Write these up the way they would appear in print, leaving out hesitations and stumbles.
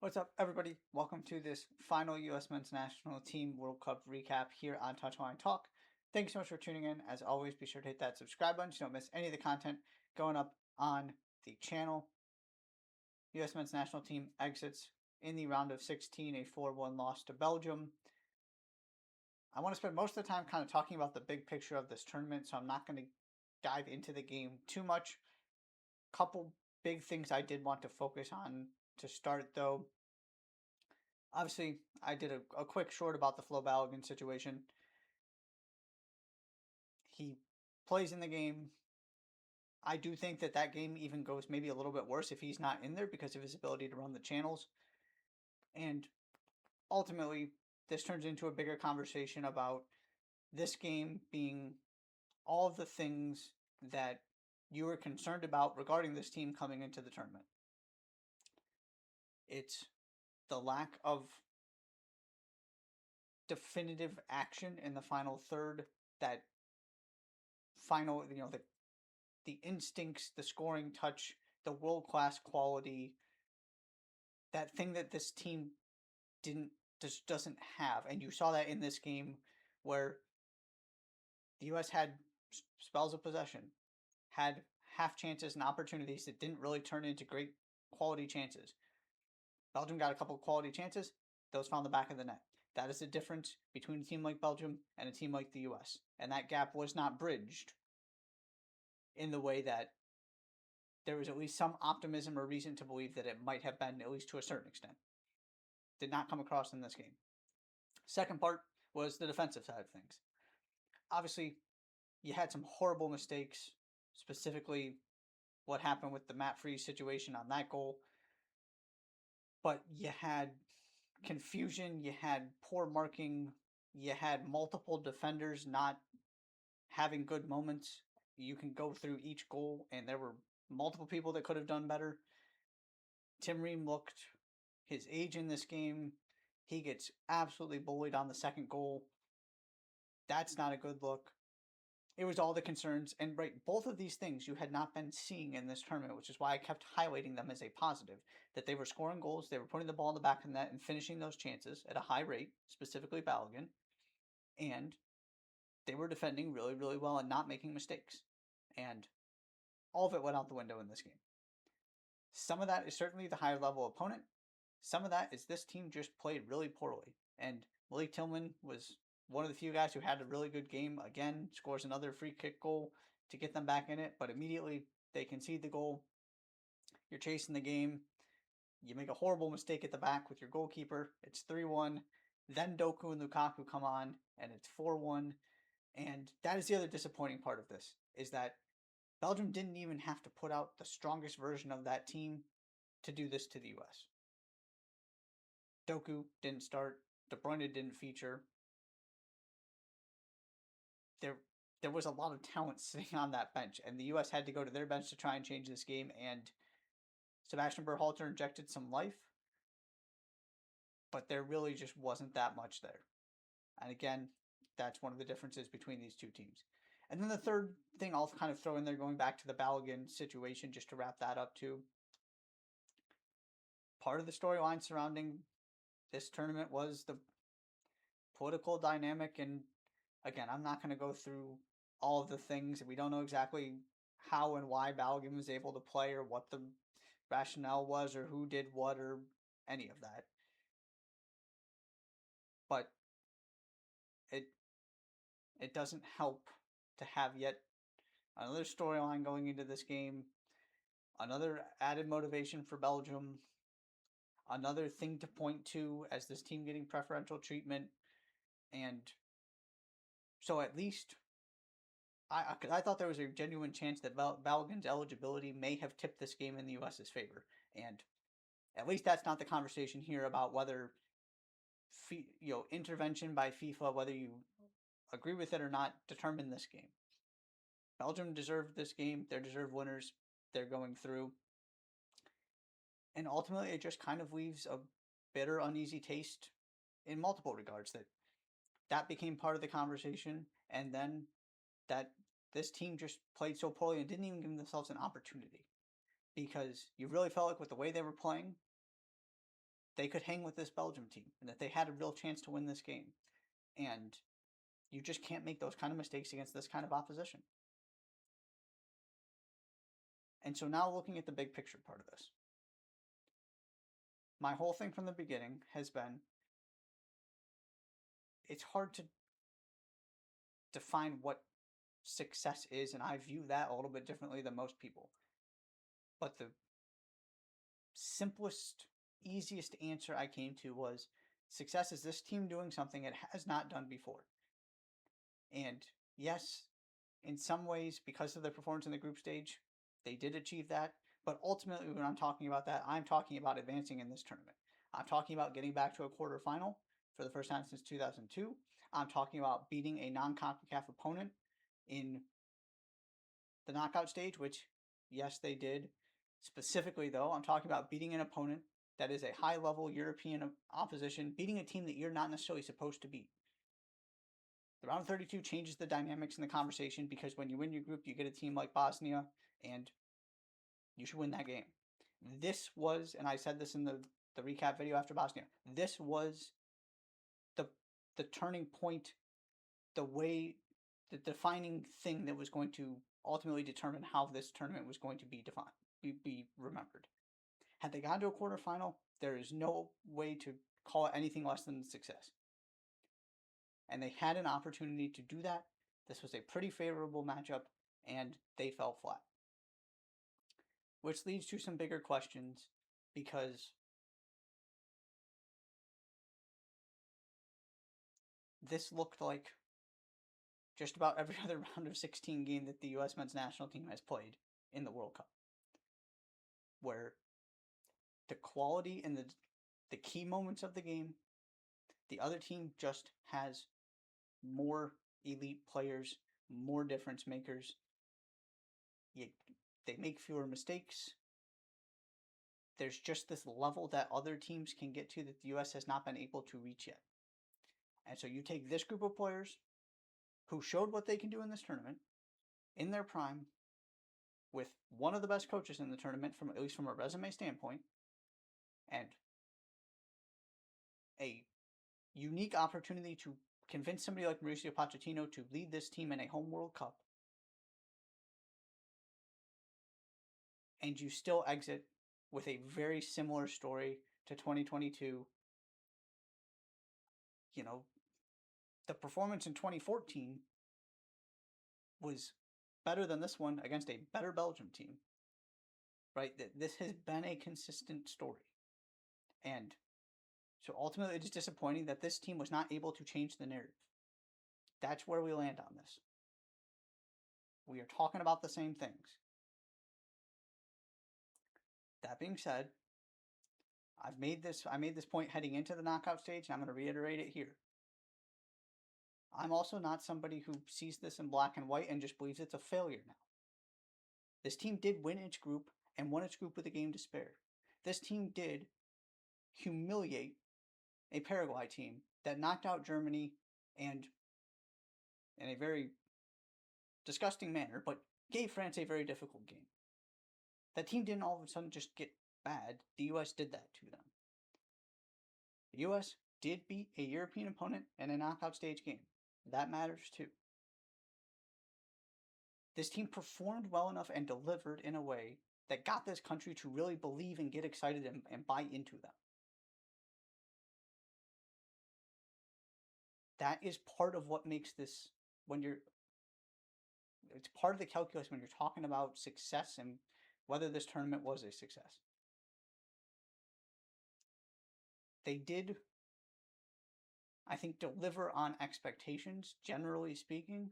What's up, everybody? Welcome to this final U.S. Men's National Team World Cup recap here on Touchline Talk. Thank you so much for tuning in. As always, be sure to hit that subscribe button so you don't miss any of the content going up on the channel. U.S. Men's National Team exits in the round of 16, a 4-1 loss to Belgium. I want to spend most of the time kind of talking about the big picture of this tournament, so I'm not going to dive into the game too much. Couple big things I did want to focus on to start, though. Obviously, I did a quick short about the Flo Balogun situation. He plays in the game. I do think that game even goes maybe a little bit worse if he's not in there because of his ability to run the channels. And ultimately, this turns into a bigger conversation about this game being all of the things that you were concerned about regarding this team coming into the tournament. It's the lack of definitive action in the final third, that final, the instincts, the scoring touch, the world-class quality, that thing that this team just doesn't have. And you saw that in this game where the U.S. had spells of possession, had half chances and opportunities that didn't really turn into great quality chances. Belgium got a couple of quality chances. Those found the back of the net. That is the difference between a team like Belgium and a team like the U.S. And that gap was not bridged in the way that there was at least some optimism or reason to believe that it might have been, at least to a certain extent. Did not come across in this game. Second part was the defensive side of things. Obviously, you had some horrible mistakes, specifically what happened with the Matt Freeze situation on that goal. But you had confusion, you had poor marking, you had multiple defenders not having good moments. You can go through each goal, and there were multiple people that could have done better. Tim Ream looked his age in this game. He gets absolutely bullied on the second goal. That's not a good look. It was all the concerns, and right, both of these things you had not been seeing in this tournament, which is why I kept highlighting them as a positive, that they were scoring goals, they were putting the ball in the back of the net and finishing those chances at a high rate, specifically Balogun, and they were defending really, really well and not making mistakes. And all of it went out the window in this game. Some of that is certainly the higher level opponent. Some of that is this team just played really poorly. And Malik Tillman was one of the few guys who had a really good game. Again, scores another free kick goal to get them back in it. But immediately they concede the goal. You're chasing the game. You make a horrible mistake at the back with your goalkeeper. It's 3-1. Then Doku and Lukaku come on, and it's 4-1. And that is the other disappointing part of this, is that Belgium didn't even have to put out the strongest version of that team to do this to the U.S. Doku didn't start. De Bruyne didn't feature. There was a lot of talent sitting on that bench, and the U.S. had to go to their bench to try and change this game, and Sebastian Berhalter injected some life, but there really just wasn't that much there. And again, that's one of the differences between these two teams. And then the third thing I'll kind of throw in there, going back to the Balogun situation, just to wrap that up too. Part of the storyline surrounding this tournament was the political dynamic. And again, I'm not going to go through all of the things. We don't know exactly how and why Balogun was able to play, or what the rationale was, or who did what, or any of that. But it doesn't help to have yet another storyline going into this game, another added motivation for Belgium, another thing to point to as this team getting preferential treatment. And so at least I thought there was a genuine chance that Balogun's eligibility may have tipped this game in the U.S.'s favor. And at least that's not the conversation here about whether intervention by FIFA, whether you agree with it or not, determined this game. Belgium deserved this game. They're deserved winners. They're going through. And ultimately, it just kind of leaves a bitter, uneasy taste in multiple regards. That became part of the conversation, and then that this team just played so poorly and didn't even give themselves an opportunity. Because you really felt like with the way they were playing, they could hang with this Belgium team and that they had a real chance to win this game. And you just can't make those kind of mistakes against this kind of opposition. And so now looking at the big picture part of this, my whole thing from the beginning has been it's hard to define what success is, and I view that a little bit differently than most people. But the simplest, easiest answer I came to was success is this team doing something it has not done before. And yes, in some ways, because of their performance in the group stage, they did achieve that. But ultimately, when I'm talking about that, I'm talking about advancing in this tournament. I'm talking about getting back to a quarterfinal for the first time since 2002. I'm talking about beating a non-CONCACAF opponent in the knockout stage, which, yes, they did. Specifically, though, I'm talking about beating an opponent that is a high-level European opposition, beating a team that you're not necessarily supposed to beat. The round of 32 changes the dynamics in the conversation because when you win your group, you get a team like Bosnia, and you should win that game. This was, and I said this in the recap video after Bosnia, this was the turning point, the defining thing that was going to ultimately determine how this tournament was going to be defined, be remembered. Had they gotten to a quarterfinal, there is no way to call it anything less than success. And they had an opportunity to do that. This was a pretty favorable matchup, and they fell flat. Which leads to some bigger questions, because this looked like just about every other round of 16 game that the U.S. men's national team has played in the World Cup, where the quality and the key moments of the game, the other team just has more elite players, more difference makers. They make fewer mistakes. There's just this level that other teams can get to that the U.S. has not been able to reach yet. And so you take this group of players who showed what they can do in this tournament, in their prime, with one of the best coaches in the tournament, from at least from a resume standpoint, and a unique opportunity to convince somebody like Mauricio Pochettino to lead this team in a home World Cup, and you still exit with a very similar story to 2022. You know, the performance in 2014 was better than this one against a better Belgium team, right? This has been a consistent story. And so ultimately it is disappointing that this team was not able to change the narrative. That's where we land on this. We are talking about the same things. That being said, I made this point heading into the knockout stage, and I'm going to reiterate it here. I'm also not somebody who sees this in black and white and just believes it's a failure now. This team did win its group and won its group with a game to spare. This team did humiliate a Paraguay team that knocked out Germany, and in a very disgusting manner, but gave France a very difficult game. That team didn't all of a sudden just get bad. The U.S. did that to them. The U.S. did beat a European opponent in a knockout stage game. That matters too. This team performed well enough and delivered in a way that got this country to really believe and get excited and buy into them. That is part of what makes this, it's part of the calculus when you're talking about success and whether this tournament was a success. They did, I think, deliver on expectations, generally speaking.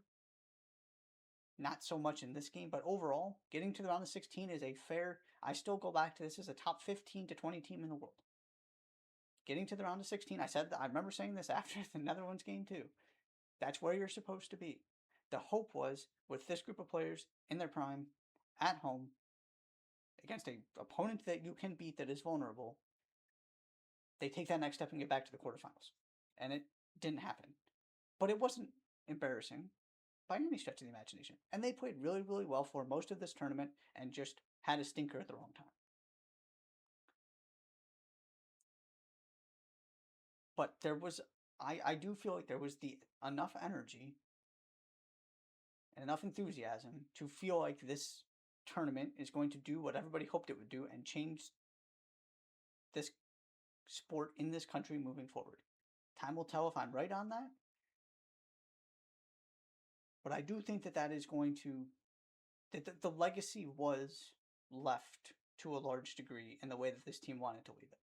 Not so much in this game, but overall, getting to the round of 16 is a fair, I still go back to this as a top 15 to 20 team in the world. Getting to the round of 16, I remember saying this after the Netherlands game too. That's where you're supposed to be. The hope was, with this group of players in their prime, at home, against an opponent that you can beat that is vulnerable, they take that next step and get back to the quarterfinals. And it didn't happen. But it wasn't embarrassing by any stretch of the imagination. And they played really, really well for most of this tournament and just had a stinker at the wrong time. But there was, I do feel like there was the enough energy and enough enthusiasm to feel like this tournament is going to do what everybody hoped it would do and change this sport in this country moving forward. Time will tell if I'm right on that, but I do think that that is going to, that the legacy was left to a large degree in the way that this team wanted to leave it.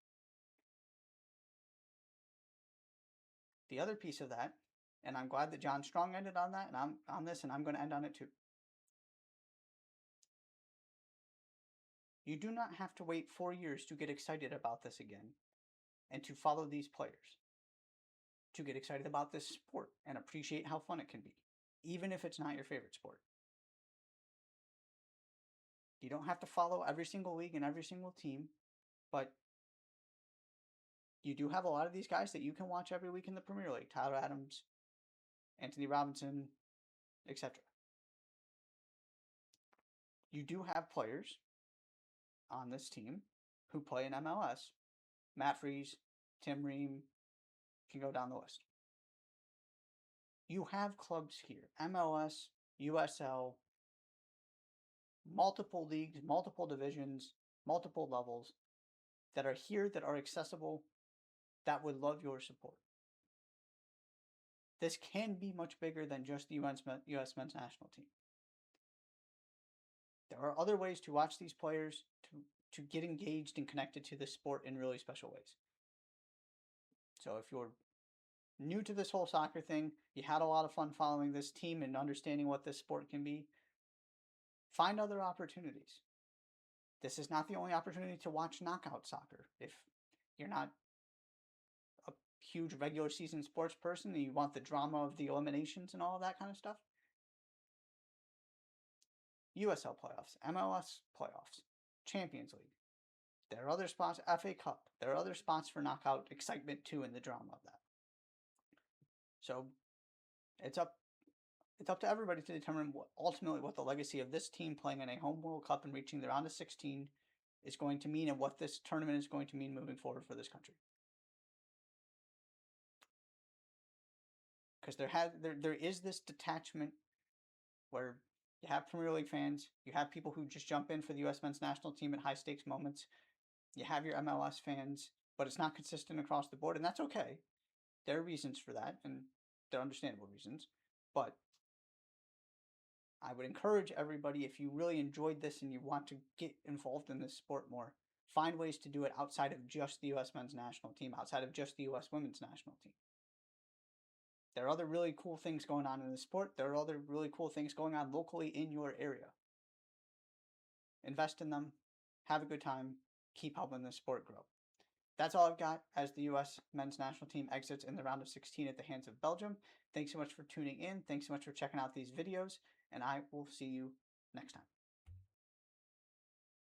The other piece of that, and I'm glad that John Strong ended on that, and I'm on this, and I'm going to end on it too. You do not have to wait 4 years to get excited about this again and to follow these players, to get excited about this sport and appreciate how fun it can be, even if it's not your favorite sport. You don't have to follow every single league and every single team, but you do have a lot of these guys that you can watch every week in the Premier League. Tyler Adams, Anthony Robinson, etc. You do have players on this team who play in MLS. Matt Freese, Tim Ream, can go down the list. You have clubs here, MLS, USL, multiple leagues, multiple divisions, multiple levels that are here, that are accessible, that would love your support. This can be much bigger than just the US men's national team. There are other ways to watch these players, to get engaged and connected to this sport in really special ways. So if you're new to this whole soccer thing, you had a lot of fun following this team and understanding what this sport can be, find other opportunities. This is not the only opportunity to watch knockout soccer. If you're not a huge regular season sports person and you want the drama of the eliminations and all of that kind of stuff, USL playoffs, MLS playoffs, Champions League. There are other spots, FA Cup. There are other spots for knockout excitement too, and the drama of that. So it's up to everybody to determine ultimately what the legacy of this team playing in a home World Cup and reaching the round of 16 is going to mean, and what this tournament is going to mean moving forward for this country. Because there is this detachment where you have Premier League fans, you have people who just jump in for the U.S. men's national team at high stakes moments, you have your MLS fans, but it's not consistent across the board, and that's okay. There are reasons for that, and they're understandable reasons, but I would encourage everybody, if you really enjoyed this and you want to get involved in this sport more, find ways to do it outside of just the U.S. men's national team, outside of just the U.S. women's national team. There are other really cool things going on in the sport. There are other really cool things going on locally in your area. Invest in them. Have a good time. Keep helping the sport grow. That's all I've got as the U.S. men's national team exits in the round of 16 at the hands of Belgium. Thanks so much for tuning in. Thanks so much for checking out these videos, and I will see you next time.